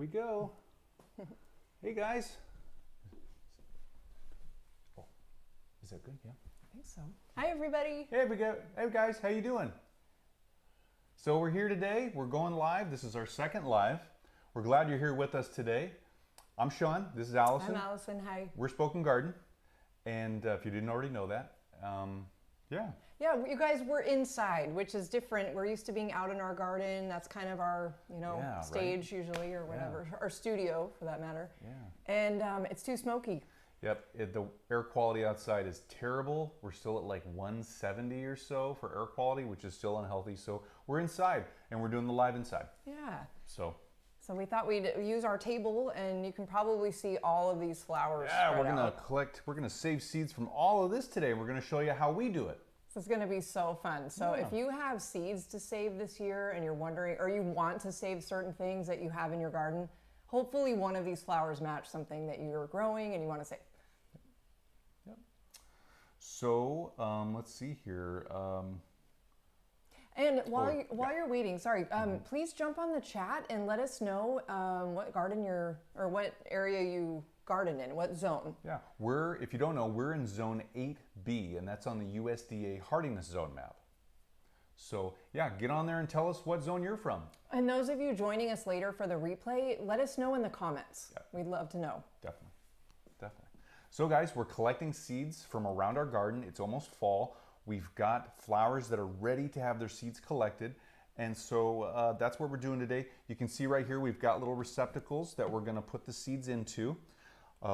we go. Hey guys. Oh, is that good? Yeah. I think so. Hi everybody. Hey, hey guys, how you doing? So we're here today. We're going live. This is our second live. We're glad you're here with us today. I'm Sean. This is Allison. I'm Allison. Hi. We're Spoken Garden, and if you didn't already know that, yeah. Yeah, you guys, we're inside, which is different. We're used to being out in our garden. That's kind of our, stage usually, or whatever, our studio for that matter. Yeah. And it's too smoky. Yep, the air quality outside is terrible. We're still at like 170 or so for air quality, which is still unhealthy. So we're inside, and we're doing the live inside. Yeah. So we thought we'd use our table, and you can probably see all of these flowers. Yeah, we're gonna save seeds from all of this today. We're gonna show you how we do it. This is gonna be so fun. So if you have seeds to save this year and you're wondering, or you want to save certain things that you have in your garden, hopefully one of these flowers match something that you're growing and you want to save. Yep. So let's see here. And while you're waiting, sorry, please jump on the chat and let us know what garden or what area you garden in, what zone. Yeah, if you don't know, we're in zone 8B, and that's on the USDA hardiness zone map. So yeah, get on there and tell us what zone you're from. And those of you joining us later for the replay, let us know in the comments. Yeah. We'd love to know. Definitely. So guys, we're collecting seeds from around our garden. It's almost fall. We've got flowers that are ready to have their seeds collected. And so that's what we're doing today. You can see right here, we've got little receptacles that we're gonna put the seeds into.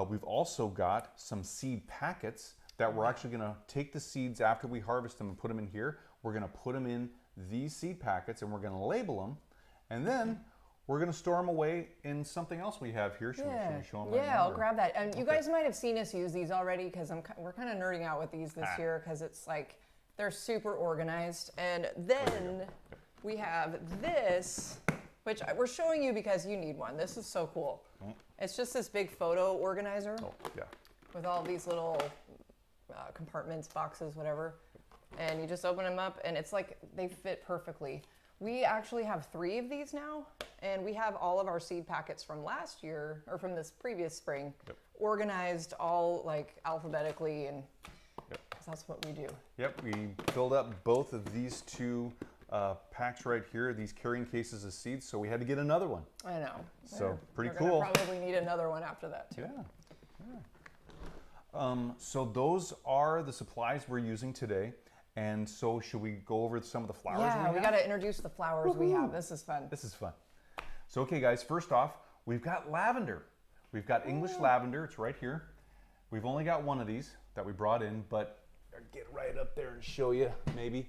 We've also got some seed packets that we're actually gonna take the seeds after we harvest them and put them in here. We're gonna put them in these seed packets and we're gonna label them. And then we're gonna store them away in something else we have here. Should we show them? Yeah, I'll grab that. And you guys might have seen us use these already because we're kind of nerding out with these this year because it's like, they're super organized. And then we have this, which we're showing you because you need one. This is so cool. It's just this big photo organizer with all these little compartments, boxes, whatever. And you just open them up and it's like they fit perfectly. We actually have 3 of these now, and we have all of our seed packets from last year, or from this previous spring, organized all like alphabetically, and that's what we do. Yep, we filled up both of these 2 packs right here, these carrying cases of seeds, so we had to get another one. I know. So pretty we're cool. Gonna probably need another one after that too. So those are the supplies we're using today. And so should we go over some of the flowers we have? We got to introduce the flowers we have. This is fun. This is fun. So okay guys, first off, we've got lavender. We've got English lavender, it's right here. We've only got one of these that we brought in, but I'll get right up there and show you, maybe.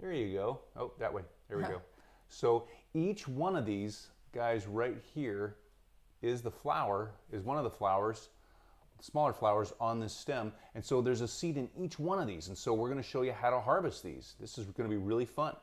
There you go. Oh, that way. There we go. So each one of these guys right here is one of the flowers, smaller flowers on this stem. And so there's a seed in each one of these. And so we're going to show you how to harvest these. This is going to be really fun.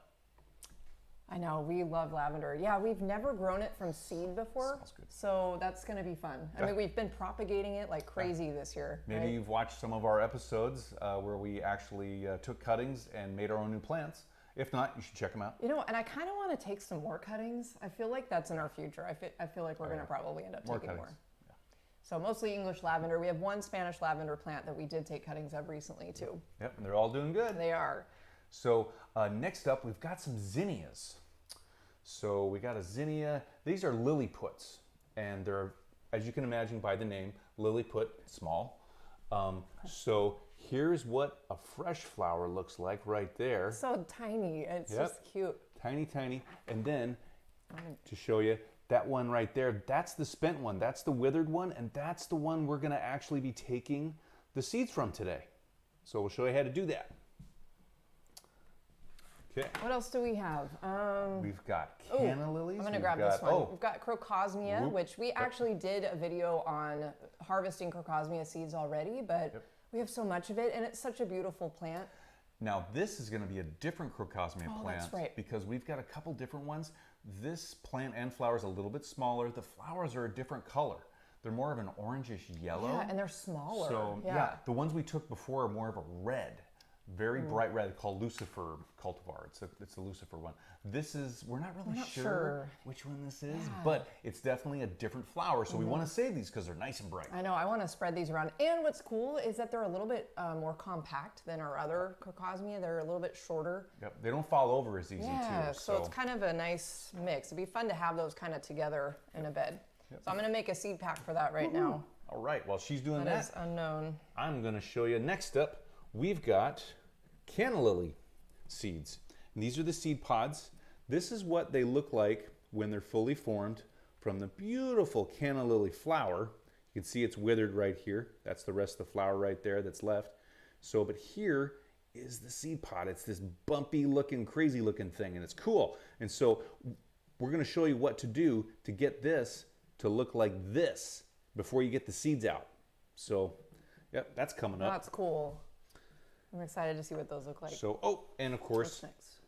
I know, we love lavender. Yeah, we've never grown it from seed before. Smells good. So that's going to be fun. I mean, we've been propagating it like crazy this year. Maybe you've watched some of our episodes where we actually took cuttings and made our own new plants. If not, you should check them out. You know, and I kind of want to take some more cuttings. I feel like that's in our future. I feel like we're going to probably end up taking more. Yeah. So mostly English lavender. We have one Spanish lavender plant that we did take cuttings of recently too. Yep, and they're all doing good. They are. So next up, we've got some zinnias. So we got a zinnia. These are liliputs, and they're, as you can imagine by the name, liliput, small. So here's what a fresh flower looks like right there. So tiny. It's just cute. Tiny, tiny. And then to show you, that one right there, that's the spent one. That's the withered one, and that's the one we're going to actually be taking the seeds from today. So we'll show you how to do that. Okay. What else do we have? We've got canna lilies. I'm going to grab this one. We've got Crocosmia, which we actually did a video on harvesting Crocosmia seeds already, but we have so much of it, and it's such a beautiful plant. Now this is going to be a different Crocosmia plant, that's right. Because we've got a couple different ones. This plant and flower is a little bit smaller. The flowers are a different color. They're more of an orangish yellow. Yeah, and they're smaller. So yeah, the ones we took before are more of a red. very bright red called Lucifer cultivar. It's a Lucifer one. This is, we're not really sure which one this is, but it's definitely a different flower. So we want to save these because they're nice and bright. I know, I want to spread these around. And what's cool is that they're a little bit more compact than our other Crocosmia. They're a little bit shorter. Yep, they don't fall over as easy too. So it's kind of a nice mix. It'd be fun to have those kind of together in a bed. Yep. So I'm going to make a seed pack for that right now. All right, while she's doing that, that is unknown. I'm going to show you. Next up, we've got Canna lily seeds. And these are the seed pods. This is what they look like when they're fully formed from the beautiful canna lily flower. You can see it's withered right here. That's the rest of the flower right there that's left. So, but here is the seed pod. It's this bumpy looking, crazy looking thing, and it's cool. And so we're going to show you what to do to get this to look like this before you get the seeds out. So, yep, that's coming up. That's cool. I'm excited to see what those look like. So, oh, and of course,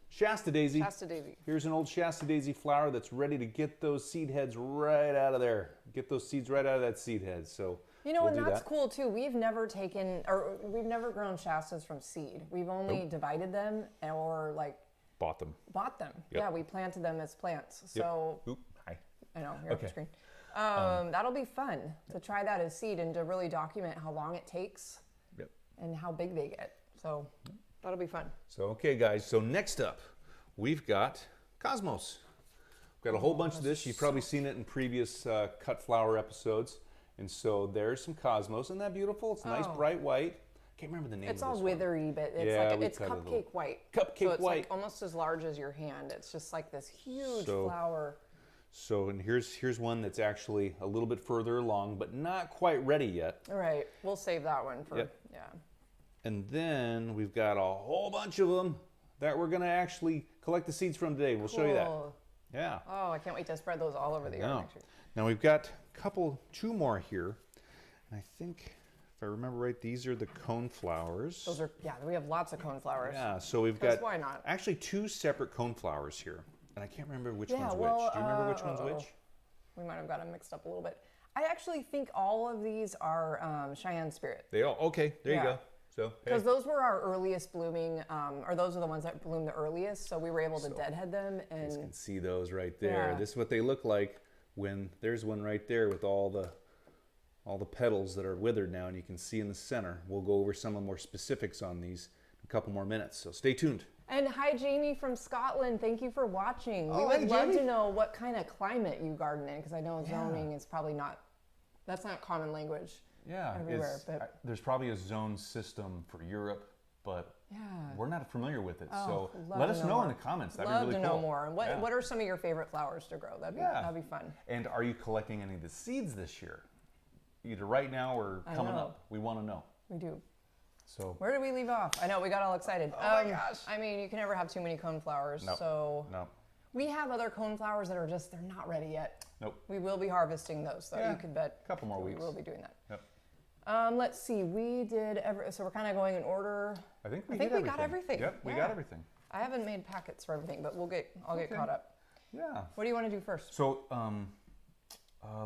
Shasta Daisy. Shasta Daisy. Here's an old Shasta Daisy flower that's ready to get those seed heads right out of there. Get those seeds right out of that seed head. So, you know, and that's cool too. We've never taken, or we've never grown Shastas from seed. We've only divided them or like bought them. Bought them. Yep. Yeah, we planted them as plants. So, Oop, hi. I know, you're off the screen. That'll be fun to try that as seed and to really document how long it takes and how big they get. So that'll be fun. So, okay, guys. So next up, we've got Cosmos. We've got a whole bunch of this. You've probably seen it in previous cut flower episodes. And so there's some Cosmos. Isn't that beautiful? It's nice, bright white. Can't remember the name of this one. It's all withery, but it's like it's cupcake white. Cupcake so it's white. Like almost as large as your hand. It's just like this huge flower. So, and here's one that's actually a little bit further along, but not quite ready yet. All right, we'll save that one for, yeah. And then we've got a whole bunch of them that we're gonna actually collect the seeds from today. We'll show you that. Yeah. Oh, I can't wait to spread those all over the yard next year. Now we've got two more here. And I think, if I remember right, these are the coneflowers. Those are, we have lots of coneflowers. Yeah, so we've got why not? Actually 2 separate coneflowers here. And I can't remember which one's which. Do you remember which one's which? We might have got them mixed up a little bit. I actually think all of these are Cheyenne Spirit. They all, okay, there you go. So, because those were our earliest blooming, or those are the ones that bloomed the earliest, so we were able to deadhead them. And you can see those right there. This is what they look like when there's one right there with all the petals that are withered now, and you can see in the center. We'll go over some of the more specifics on these in a couple more minutes, so stay tuned. And hi, Jamie from Scotland. Thank you for watching. We would love to know what kind of climate you garden in, because I know zoning is probably not, that's not common language everywhere. But there's probably a zone system for Europe, but we're not familiar with it. So let us know in the comments. That'd be really cool. Love to know more. And what are some of your favorite flowers to grow? That'd be fun. And are you collecting any of the seeds this year? Either right now or coming up. We want to know. We do. So where did we leave off? I know, we got all excited. Oh my gosh. I mean, you can never have too many coneflowers. So we have other coneflowers that are just, they're not ready yet. Nope. We will be harvesting those, so you can bet. A couple more weeks. We will be doing that. Yep. Let's see, we did, so we're kind of going in order. I think we got everything. Yep, we got everything. I haven't made packets for everything, but I'll get caught up. Yeah. What do you want to do first? So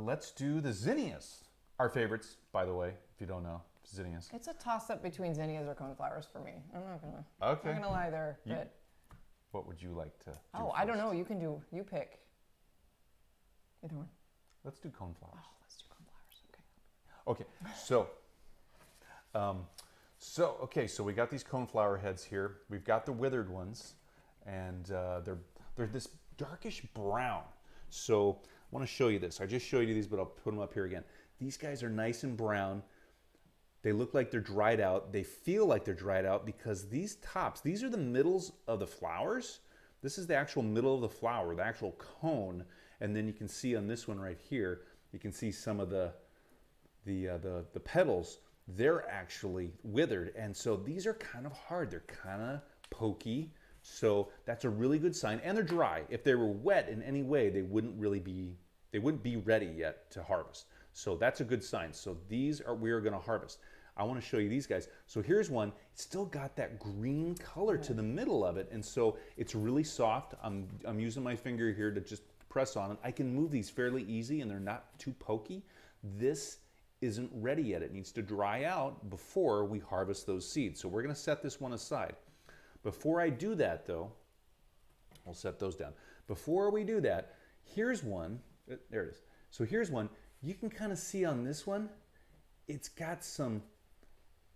let's do the zinnias. Our favorites, by the way, if you don't know. Zinnias. It's a toss-up between zinnias or coneflowers for me. I'm not gonna lie there. But what would you like to do first? I don't know. You pick. Either one. Let's do coneflowers. Oh, let's do coneflowers. Okay. Okay. So we got these coneflower heads here. We've got the withered ones, and they're this darkish brown. So I want to show you this. I just showed you these, but I'll put them up here again. These guys are nice and brown. They look like they're dried out. They feel like they're dried out because these tops, these are the middles of the flowers. This is the actual middle of the flower, the actual cone. And then you can see on this one right here, you can see some of the petals. They're actually withered. And so these are kind of hard. They're kind of pokey. So that's a really good sign. And they're dry. If they were wet in any way, they wouldn't be ready yet to harvest. So that's a good sign. So these are, we are going to harvest. I want to show you these guys. So here's one. It's still got that green color to the middle of it. And so it's really soft. I'm using my finger here to just press on it. I can move these fairly easy and they're not too pokey. This isn't ready yet. It needs to dry out before we harvest those seeds. So we're going to set this one aside. Before I do that though, I'll set those down. Before we do that, here's one. There it is. So here's one. You can kind of see on this one, it's got some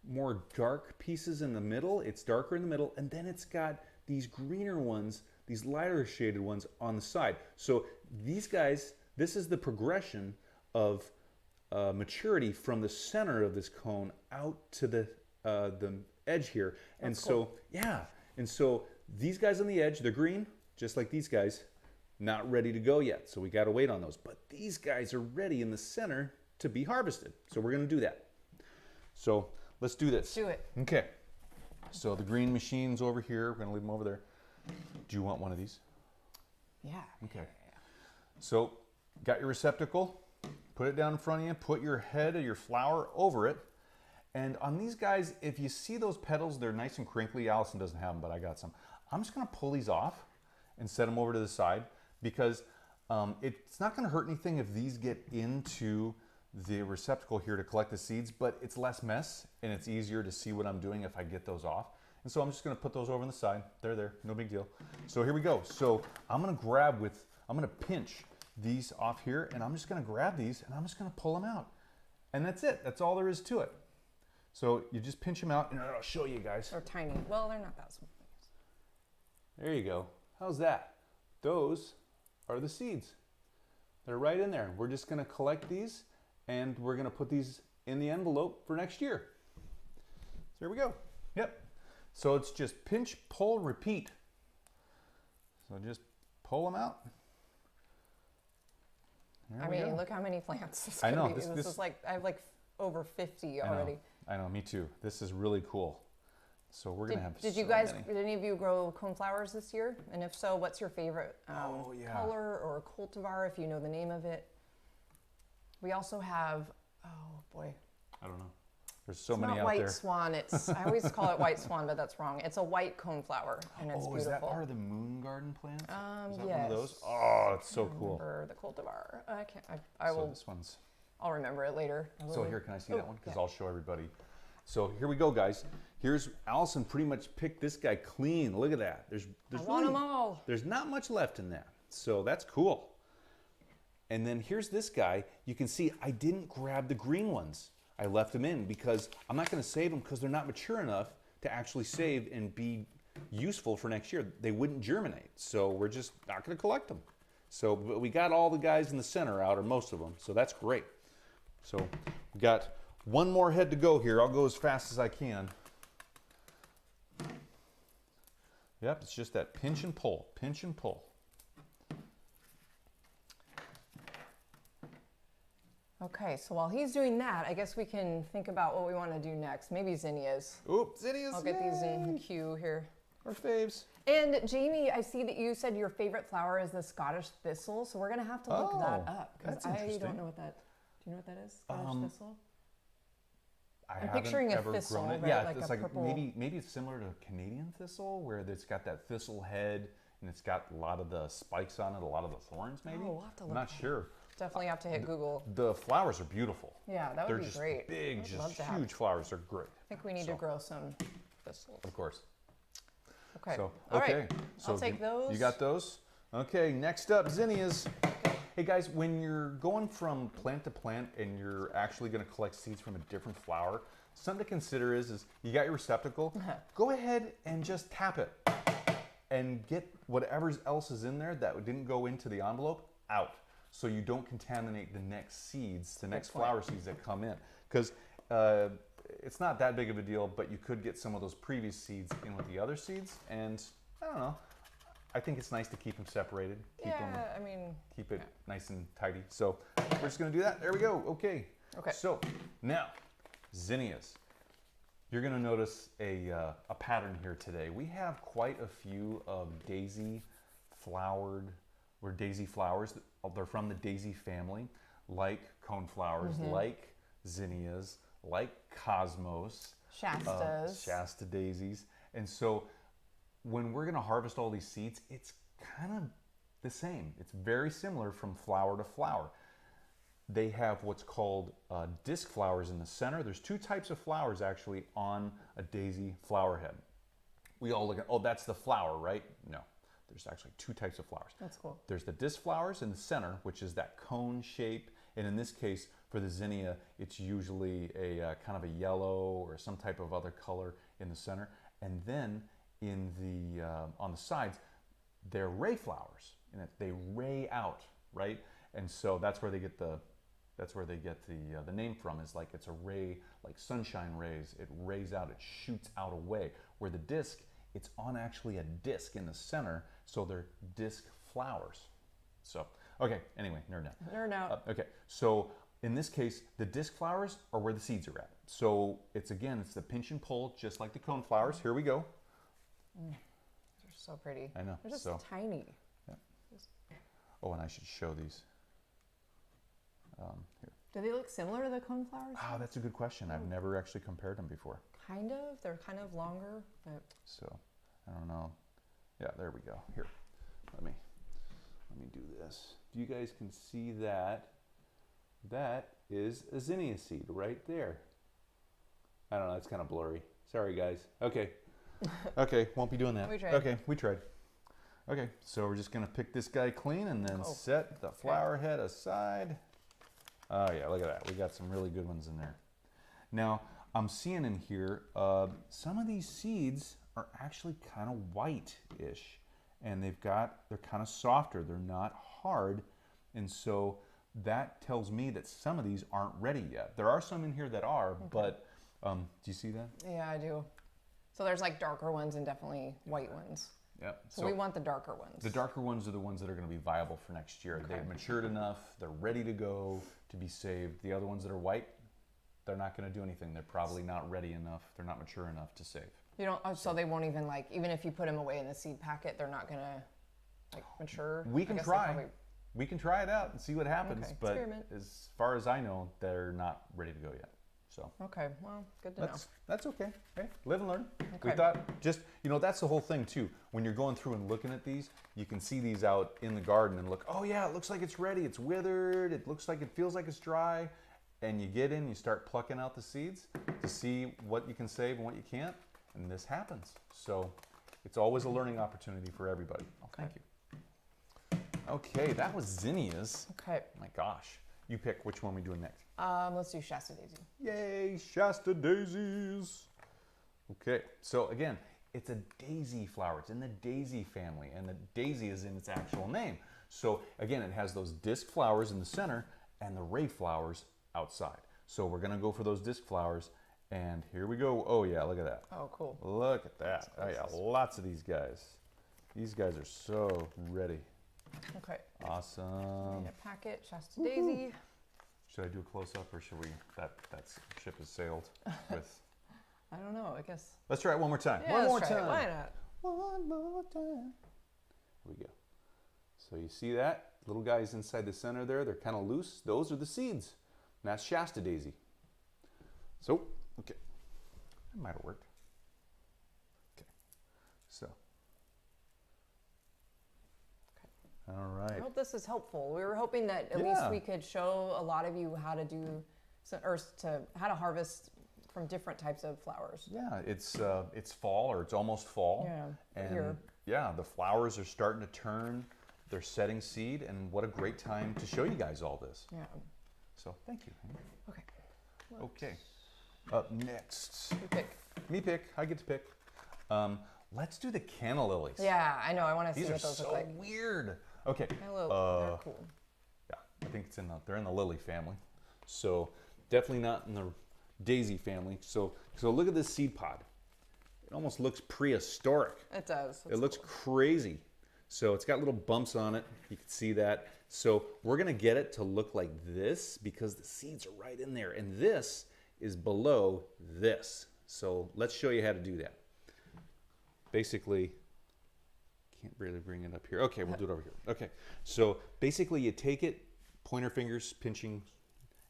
more dark pieces in the middle. It's darker in the middle, and then it's got these greener ones, these lighter shaded ones on the side. So these guys, this is the progression of maturity from the center of this cone out to the edge here. And That's so, cool. yeah. And so these guys on the edge, they're green, just like these guys, not ready to go yet. So we got to wait on those. But these guys are ready in the center to be harvested. So we're going to do that. So let's do this. Do it. Okay. So the green machine's over here. We're going to leave them over there. Do you want one of these? Yeah. Okay. So got your receptacle. Put it down in front of you. Put your head of your flower over it. And on these guys, if you see those petals, they're nice and crinkly. Allison doesn't have them, but I got some. I'm just going to pull these off and set them over to the side because it's not going to hurt anything if these get into the receptacle here to collect the seeds, but it's less mess and it's easier to see what I'm doing if I get those off. And so I'm just going to put those over on the side. They're there, no big deal. So here we go. So I'm going to pinch these off here, and I'm just going to grab these and I'm just going to pull them out. And that's it. That's all there is to it. So you just pinch them out, and I'll show you guys. They're tiny. Well, they're not that small. There you go. How's that? Those are the seeds. They're right in there. We're just going to collect these, and we're going to put these in the envelope for next year. So here we go. Yep. So it's just pinch, pull, repeat. So just pull them out. I mean, look how many plants this I know. be. This is like, I have like over 50 already. I know, me too. This is really cool. So we're going to have Did you guys, did any of you grow coneflowers this year? And if so, what's your favorite color or cultivar, if you know the name of it? We also have, oh boy. I don't know. There's so many out there. It's not white swan. It's, I always call it white swan, but that's wrong. It's a white coneflower, and it's beautiful. Is that part of the moon garden plants? Is that yes. one of those? Oh, it's so cool. Remember the cultivar. I can't. I will. This one's. I'll remember it later. So here, can I see that one? Because I'll show everybody. So here we go, guys. Here's Allison. Pretty much picked this guy clean. Look at that. There's I want them all. There's not much left in that. So that's cool. And then here's this guy. You can see I didn't grab the green ones. I left them in because I'm not going to save them because they're not mature enough to actually save and be useful for next year. They wouldn't germinate. So we're just not going to collect them. So but we got all the guys in the center out, or most of them. So that's great. So we got one more head to go here. I'll go as fast as I can. Yep, it's just that pinch and pull, pinch and pull. Okay, so while he's doing that, I guess we can think about what we want to do next. Maybe zinnias. Oop, zinnias. I'll get these in the queue here. Our faves. And Jamie, I see that you said your favorite flower is the Scottish Thistle, so we're going to have to look that up because I don't know what that. Do you know what that is? Scottish Thistle. I'm picturing a thistle, right? Yeah, like it's a like purple. maybe it's similar to Canadian thistle, where it's got that thistle head and it's got a lot of the spikes on it, a lot of the thorns. Maybe. Oh, we'll have to look. I'm not sure. Definitely have to hit Google. The flowers are beautiful. Yeah, that would be great. They're just big, just huge flowers. They're great. I think we need to grow some thistles. Of course. Okay. So, All okay. right. So I'll take those. You got those? Okay, next up, zinnias. Hey guys, when you're going from plant to plant and you're actually going to collect seeds from a different flower, something to consider is you got your receptacle, go ahead and just tap it and get whatever else is in there that didn't go into the envelope out, so you don't contaminate the next seeds, the next flower seeds that come in. Because it's not that big of a deal, but you could get some of those previous seeds in with the other seeds, and I don't know. I think it's nice to keep them separated. Keep it nice and tidy. So we're just going to do that. There we go. Okay. So now, zinnias. You're going to notice a pattern here today. We have quite a few of daisy flowers. They're from the daisy family, like coneflowers, like zinnias, like cosmos, Shastas, Shasta daisies. And so when we're going to harvest all these seeds, it's kind of the same. It's very similar from flower to flower. they have what's called disc flowers in the center. There's two types of flowers actually on a daisy flower head. We all look at, oh, that's the flower, right? No, there's actually two types of flowers. That's cool. There's the disc flowers in the center, which is that cone shape. And in this case, for the zinnia, it's usually a kind of a yellow or some type of other color in the center. And then in the on the sides, they're ray flowers, and they ray out, right? And so that's where they get the name from. Is like it's a ray, like sunshine rays. It rays out, it shoots out away. Where the disc, it's on actually a disc in the center, so they're disc flowers. So okay, anyway, nerd out. Nerd out. Okay, so in this case, the disc flowers are where the seeds are at. So it's the pinch and pull, just like the cone flowers. Here we go. They're so pretty. I know. They're just tiny. Yeah. Oh, and I should show these. Here. Do they look similar to the coneflowers? Oh, that's a good question. I've never actually compared them before. Kind of. They're kind of longer, but. So, I don't know. Yeah, there we go. Here, let me do this. You guys can see that. That is a zinnia seed right there. I don't know. It's kind of blurry. Sorry, guys. Okay. Okay, won't be doing that. We tried. Okay, we tried. Okay, so we're just gonna pick this guy clean and then set the flower head aside. Oh yeah, look at that. We got some really good ones in there. Now, I'm seeing in here, some of these seeds are actually kind of white-ish. And they're kind of softer. They're not hard. And so that tells me that some of these aren't ready yet. There are some in here that are, but do you see that? Yeah, I do. So there's like darker ones and definitely white ones. Yep. So we want the darker ones. The darker ones are the ones that are going to be viable for next year. Okay. They've matured enough. They're ready to go to be saved. The other ones that are white, they're not going to do anything. They're probably not ready enough. They're not mature enough to save. You don't. Oh, so they won't even even if you put them away in the seed packet, they're not gonna mature. We can try. We can try it out and see what happens. Okay, but experiment. as far as I know, they're not ready to go yet. So okay, well, good to know. That's okay. Hey, live and learn. Okay. We thought that's the whole thing too. When you're going through and looking at these, you can see these out in the garden and look, oh yeah, it looks like it's ready. It's withered. It feels like it's dry. And you get in, you start plucking out the seeds to see what you can save and what you can't. And this happens. So it's always a learning opportunity for everybody. Oh, thank you. Okay, that was zinnias. Okay. My gosh. You pick which one we doing next. Let's do Shasta Daisy. Yay, Shasta Daisies. Okay, so again, it's a daisy flower. It's in the daisy family, and the daisy is in its actual name. So again, it has those disc flowers in the center and the ray flowers outside. So we're gonna go for those disc flowers. And here we go. Oh yeah, look at that. Oh, cool. Look at that. Oh yeah, lots of these guys. These guys are so ready. Okay. Awesome. Need a packet, Shasta Daisy. Should I do a close-up or should we, that ship has sailed with? I don't know, I guess. Let's try it one more time. Yeah, one more let's try time. it. Why not? One more time. Here we go. So you see that? Little guys inside the center there, they're kind of loose. Those are the seeds. And that's Shasta Daisy. So, okay. That might have worked. Okay. So. Okay. All right. I hope this is helpful. We were hoping that at least we could show a lot of you how to do, how to harvest from different types of flowers. Yeah, it's fall, or it's almost fall. Yeah. And here. yeah, the flowers are starting to turn. They're setting seed, and what a great time to show you guys all this. Yeah. So thank you. Okay. Okay. Up next. You pick. Me pick. I get to pick. Let's do the canna lilies. Yeah, I know. I want to see These are what those so look like. weird. Okay. They're cool. Yeah, I think they're in the lily family. So definitely not in the daisy family. So look at this seed pod. It almost looks prehistoric. It does. It looks crazy. So it's got little bumps on it. You can see that. So we're gonna get it to look like this because the seeds are right in there. And this is below this. So let's show you how to do that. Basically, can't really bring it up here. Okay, we'll do it over here. Okay, so basically you take it, pointer fingers, pinching,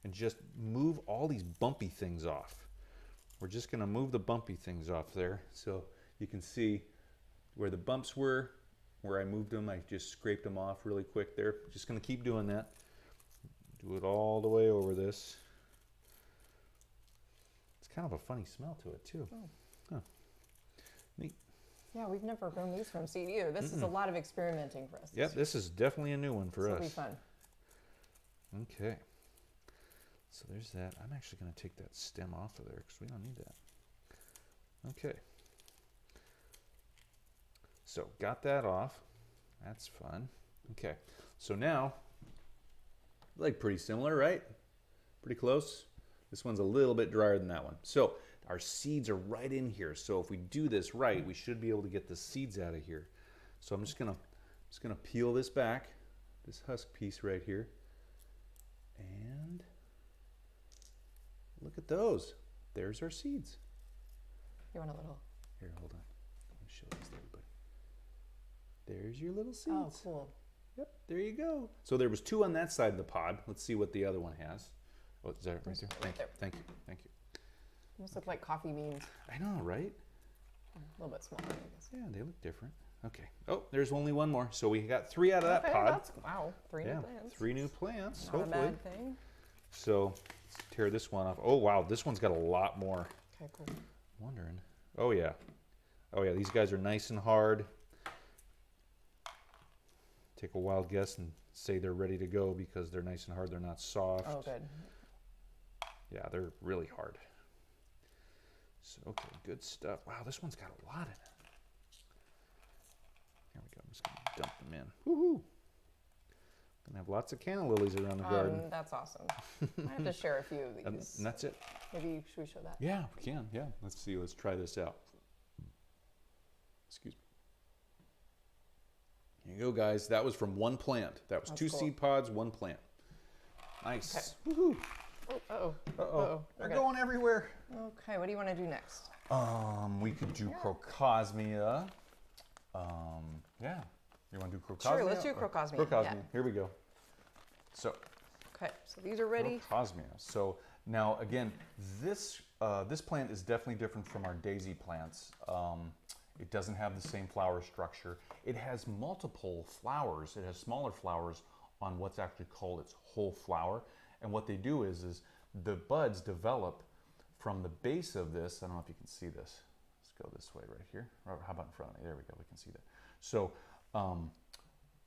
and just move all these bumpy things off. We're just gonna move the bumpy things off there so you can see where the bumps were, where I moved them. I just scraped them off really quick there. Just gonna keep doing that. Do it all the way over this. It's kind of a funny smell to it too. Oh. Huh. Neat. Yeah, we've never grown these from seed either. This is a lot of experimenting for us. Yep, this is definitely a new one for us. This will be fun. Okay. So there's that. I'm actually going to take that stem off of there because we don't need that. Okay. So got that off. That's fun. Okay. So now, like pretty similar, right? Pretty close. This one's a little bit drier than that one. So our seeds are right in here. So if we do this right, we should be able to get the seeds out of here. So I'm just gonna peel this back, this husk piece right here, and look at those. There's our seeds. You want a little? Here, hold on. Let me show this to everybody. There's your little seeds. Oh, cool. Yep, there you go. So there was 2 on that side of the pod. Let's see what the other one has. Oh, is that right there? Right there. Thank you. Thank you. Almost look like coffee beans. I know, right? A little bit smaller, I guess. Yeah, they look different. Okay. Oh, there's only one more. So we got 3 out of that Okay, pod. that's, wow, 3 new plants. 3 new plants, Not hopefully. a bad thing. So let's tear this one off. Oh, wow, this one's got a lot more. Okay, cool. I'm wondering. Oh, yeah. Oh, yeah, these guys are nice and hard. Take a wild guess and say they're ready to go because they're nice and hard. They're not soft. Oh, good. Yeah, they're really hard. So, okay, good stuff. Wow, this one's got a lot in it. Here we go. I'm just going to dump them in. Woohoo! Gonna have lots of canna lilies around the garden. That's awesome. I have to share a few of these. And that's it. Maybe should we show that? Yeah, we can. Yeah, let's see. Let's try this out. Excuse me. Here you go, guys. That was from 1 plant. That was That's 2 cool. seed pods, 1 plant. Nice. Okay. Woohoo! Oh, uh-oh. Uh-oh. They're Okay. going everywhere. Okay, what do you want to do next? We could do Crocosmia. Yeah. You want to do Crocosmia? Sure, let's do Crocosmia. Crocosmia. Yeah. Here we go. So, Okay, so these are ready. Crocosmia. So now again, this plant is definitely different from our daisy plants. It doesn't have the same flower structure. It has multiple flowers. It has smaller flowers on what's actually called its whole flower. And what they do is the buds develop from the base of this. I don't know if you can see this. Let's go this way right here. Or how about in front of me? There we go. We can see that. So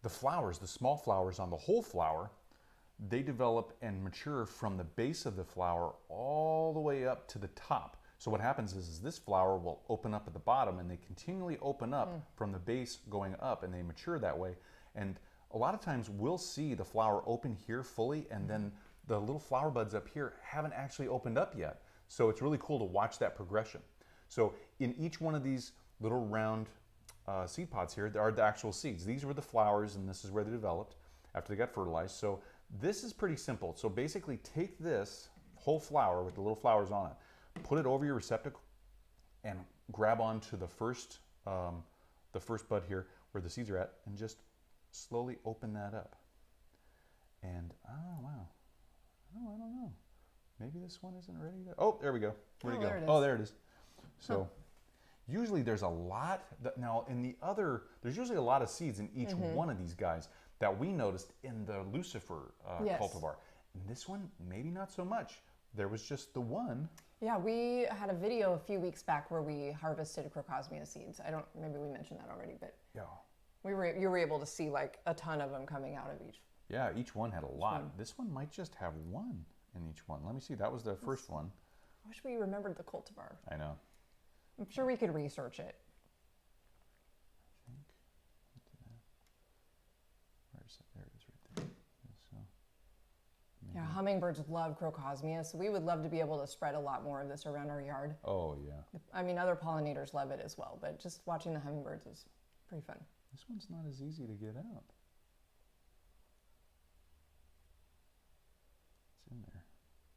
the flowers, the small flowers on the whole flower, they develop and mature from the base of the flower all the way up to the top. So what happens is this flower will open up at the bottom and they continually open up from the base going up and they mature that way. And a lot of times we'll see the flower open here fully and then the little flower buds up here haven't actually opened up yet. So it's really cool to watch that progression. So in each one of these little round seed pods here, there are the actual seeds. These were the flowers and this is where they developed after they got fertilized. So this is pretty simple. So basically take this whole flower with the little flowers on it, put it over your receptacle and grab onto the first bud here where the seeds are at and just slowly open that up. And oh wow, oh I don't know, maybe this one isn't ready to, oh there we go, where'd it go? Oh there it is. So usually there's a lot, now in the other, there's usually a lot of seeds in each one of these guys that we noticed in the Lucifer cultivar. And this one, maybe not so much. There was just the one. Yeah, we had a video a few weeks back where we harvested Crocosmia seeds. Maybe we mentioned that already, but Yeah. you were able to see like a ton of them coming out of each. Yeah, each one had a lot. This one might just have one in each one. Let me see, that was the first one. I wish we remembered the cultivar. I know. I'm sure we could research it. I think. Where is it? There it is right there. So, Yeah, hummingbirds love Crocosmia, so we would love to be able to spread a lot more of this around our yard. oh yeah. I mean, other pollinators love it as well, but just watching the hummingbirds is pretty fun. This one's not as easy to get out. It's in there.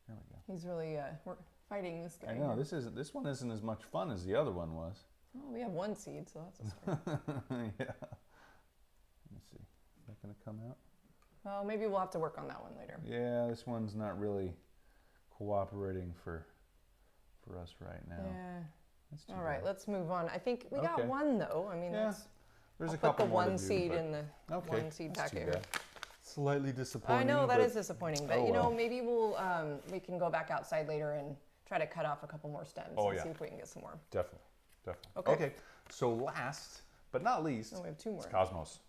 There we go. He's really, we're fighting this guy. I know, this one isn't as much fun as the other one was. Oh, we have one seed, so that's a start. Yeah. Let me see. Is that going to come out? Well, maybe we'll have to work on that one later. Yeah, this one's not really cooperating for us right now. Yeah. That's too All right, bad. let's move on. I think we got Okay. one though. I mean, Yeah, that's, There's I'll a put couple the more one to do, seed but- in the okay, one seed that's too packet here. bad. Slightly disappointing. I know that is disappointing, but oh you know, well. maybe we can go back outside later and try to cut off a couple more stems and see if we can get some more. Definitely, definitely. Okay. Okay. So last but not least, we have two more. it's Cosmos.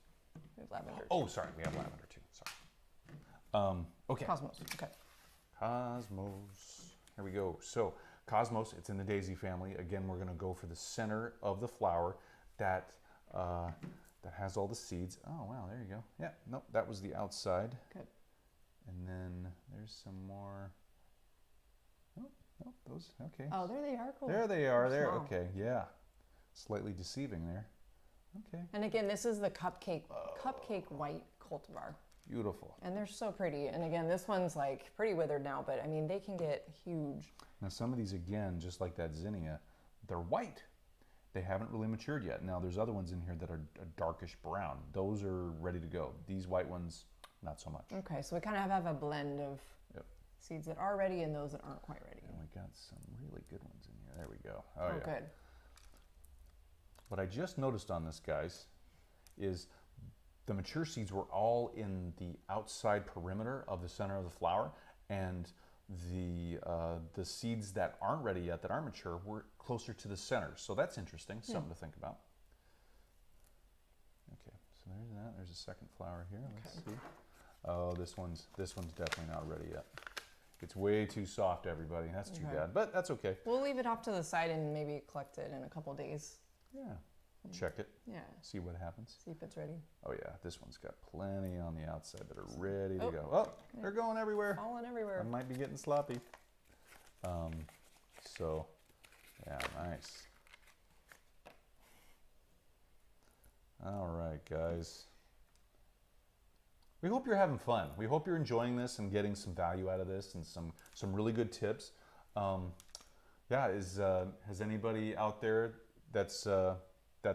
We have lavender. Oh, sorry, we have lavender too. Sorry. Okay. Cosmos. Okay. Cosmos. Here we go. So Cosmos, it's in the daisy family. Again, we're going to go for the center of the flower that that has all the seeds. Oh wow, there you go. Yeah, nope, that was the outside. Good. And then there's some more. Oh, nope, those. Okay. Oh, there they are. Cool. There they are. They're There. small. Okay. Yeah. Slightly deceiving there. Okay. And again, this is the cupcake white cultivar. Beautiful. And they're so pretty. And again, this one's like pretty withered now, but I mean, they can get huge. Now some of these, again, just like that zinnia, they're white. They haven't really matured yet. Now there's other ones in here that are a darkish brown. Those are ready to go. These white ones, not so much. Okay, so we kind of have a blend of seeds that are ready and those that aren't quite ready. And we got some really good ones in here. There we go. Oh, Oh, yeah. good. What I just noticed on this, guys, is the mature seeds were all in the outside perimeter of the center of the flower, and the seeds that aren't ready yet, that aren't mature, were closer to the center. So that's interesting, something to think about. Okay, so there's that. There's a second flower here. Let's see. Oh, this one's definitely not ready yet. It's way too soft, everybody. That's too bad, but that's okay. We'll leave it off to the side and maybe collect it in a couple days. Yeah, check it. Yeah. See what happens. See if it's ready. Oh yeah, this one's got plenty on the outside that are ready to go. Oh, they're going everywhere. Falling everywhere. I might be getting sloppy. So, yeah, nice. All right, guys. We hope you're having fun. We hope you're enjoying this and getting some value out of this and some really good tips. Yeah, has anybody out there that's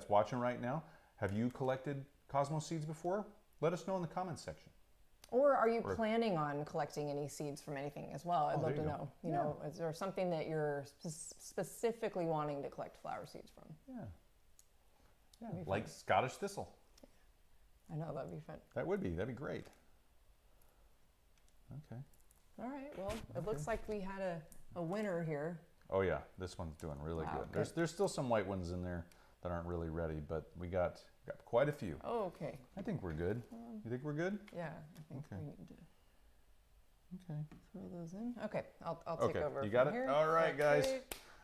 watching right now, have you collected Cosmos seeds before? Let us know in the comments section. Or are you planning on collecting any seeds from anything as well? I'd love to know. You know, is there something that you're specifically wanting to collect flower seeds from? Yeah, like Scottish Thistle. I know, that'd be fun. That'd be great. Okay. All right, well, it looks like we had a winner here. Oh yeah, this one's doing really good. There's still some white ones in there that aren't really ready, but we got quite a few. Oh, okay. I think we're good. You think we're good? Yeah, I think we need to throw those in. Okay, I'll take over. You got it? Here. All right, guys.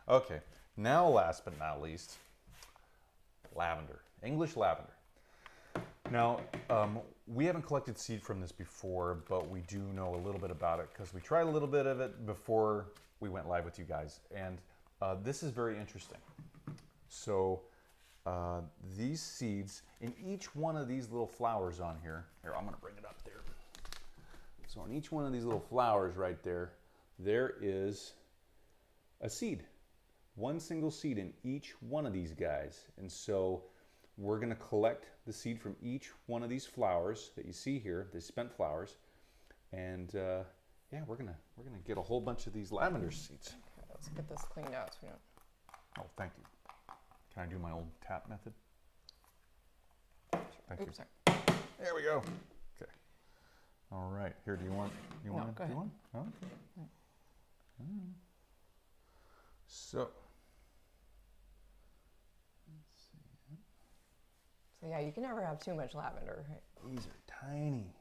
Okay, now last but not least, lavender, English lavender. Now, we haven't collected seed from this before, but we do know a little bit about it because we tried a little bit of it before we went live with you guys. And this is very interesting. So these seeds, in each one of these little flowers on here, I'm gonna bring it up there. So in each one of these little flowers right there, there is a seed. One single seed in each one of these guys. And so we're going to collect the seed from each one of these flowers that you see here, the spent flowers, and yeah, we're gonna get a whole bunch of these lavender seeds. Okay, let's get this cleaned out so we don't. Oh, thank you. Can I do my old tap method? Thank you. Sorry. There we go. Okay. All right. Here, do you want? Go ahead. One? Oh, okay. So. So yeah, you can never have too much lavender. Right? These are tiny.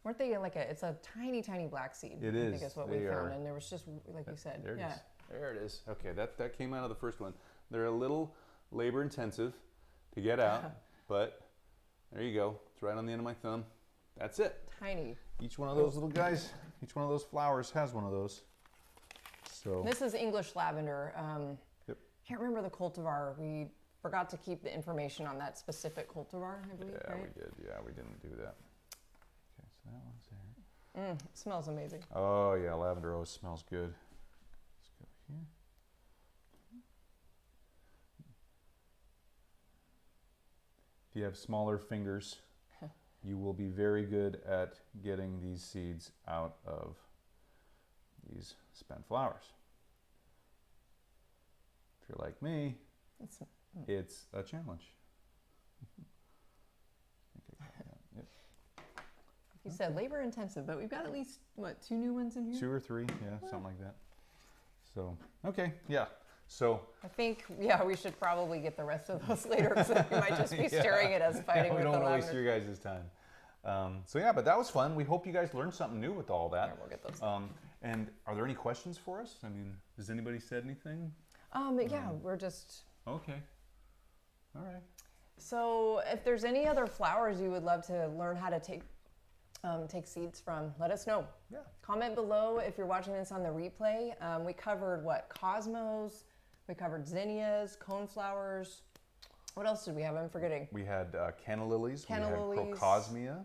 Weren't they like it's a tiny, tiny black seed? It I is. think is what we found, and there was just like you said. There it is. There it is. Okay, that came out of the first one. They're a little labor intensive to get out, but there you go. It's right on the end of my thumb. That's it. Tiny. Each one of those little guys, each one of those flowers has one of those. So this is English lavender. Yep. Can't remember the cultivar. We forgot to keep the information on that specific cultivar, I believe, yeah, right? we did. Yeah, we didn't do that. Okay, so that one's there. It smells amazing. Oh yeah, lavender always smells good. Let's go here. If you have smaller fingers, you will be very good at getting these seeds out of these spent flowers. If you're like me, it's a challenge. Yep. You said labor intensive, but we've got at least, what, 2 new ones in here? 2 or 3, yeah, something like that. So, okay, yeah. So I think, yeah, we should probably get the rest of those later because we might just be staring at us fighting with the we don't want to waste lavender. your guys' time. So yeah, but that was fun. We hope you guys learned something new with all that. Here, we'll get those. And are there any questions for us? I mean, has anybody said anything? Yeah, we're just... Okay. All right. So if there's any other flowers you would love to learn how to take seeds from, let us know. Yeah. Comment below if you're watching this on the replay. We covered what? Cosmos, we covered zinnias, coneflowers. What else did we have? I'm forgetting. We had canna lilies. Canna we had lilies. Crocosmia.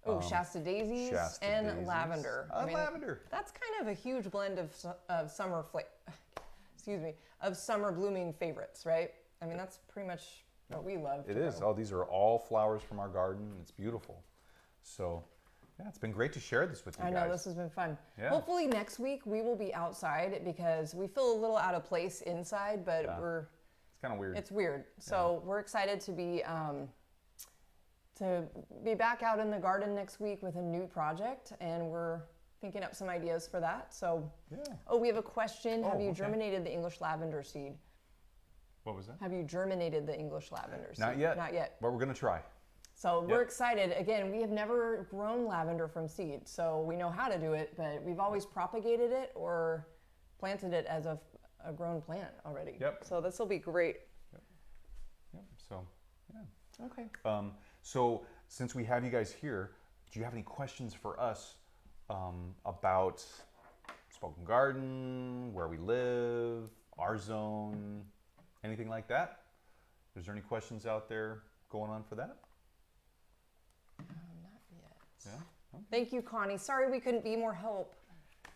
Oh, Shasta Daisies and lavender. Lavender. That's kind of a huge blend of summer of summer blooming favorites, right? I mean, that's pretty much what we love. It is. Oh, these are all flowers from our garden. It's beautiful. So, yeah, it's been great to share this with you guys. I know, this has been fun. Yeah. Hopefully next week we will be outside because we feel a little out of place inside, but it's kind of weird. It's weird. So we're excited to be back out in the garden next week with a new project, and we're thinking up some ideas for that. So, we have a question. Have you germinated the English lavender seed? What was that? Have you germinated the English lavender seed? Not yet. Not yet. But we're going to try. So we're excited. Again, we have never grown lavender from seed, so we know how to do it, but we've always propagated it or planted it as a grown plant already. Yep. So this will be great. Yep. So, yeah. Okay. So since we have you guys here, do you have any questions for us about Spoken Garden, where we live, our zone, anything like that? Is there any questions out there going on for that? Not yet. Yeah. Okay. Thank you, Connie. Sorry we couldn't be more help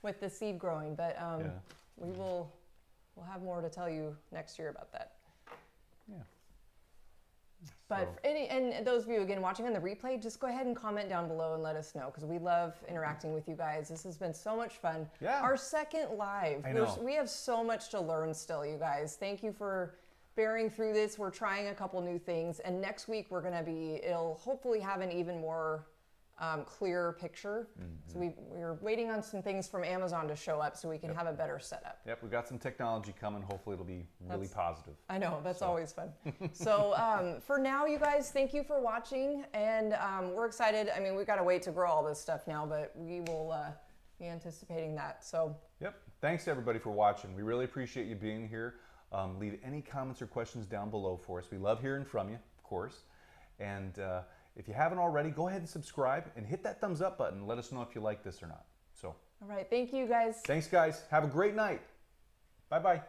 with the seed growing, but we'll have more to tell you next year about that. Yeah. But and those of you again watching on the replay, just go ahead and comment down below and let us know because we love interacting with you guys. This has been so much fun. Yeah. Our second live. I know. We have so much to learn still, you guys. Thank you for bearing through this. We're trying a couple new things, and next week it'll hopefully have an even more clear picture. So we're waiting on some things from Amazon to show up so we can have a better setup. Yep, we've got some technology coming. Hopefully it'll be really positive. I know, that's always fun. So for now, you guys, thank you for watching, and we're excited. I mean, we've got to wait to grow all this stuff now, but we will be anticipating that. So. Yep. Thanks everybody for watching. We really appreciate you being here. Leave any comments or questions down below for us. We love hearing from you, of course. And if you haven't already, go ahead and subscribe and hit that thumbs up button. Let us know if you like this or not. So. All right. Thank you, guys. Thanks, guys. Have a great night. Bye-bye.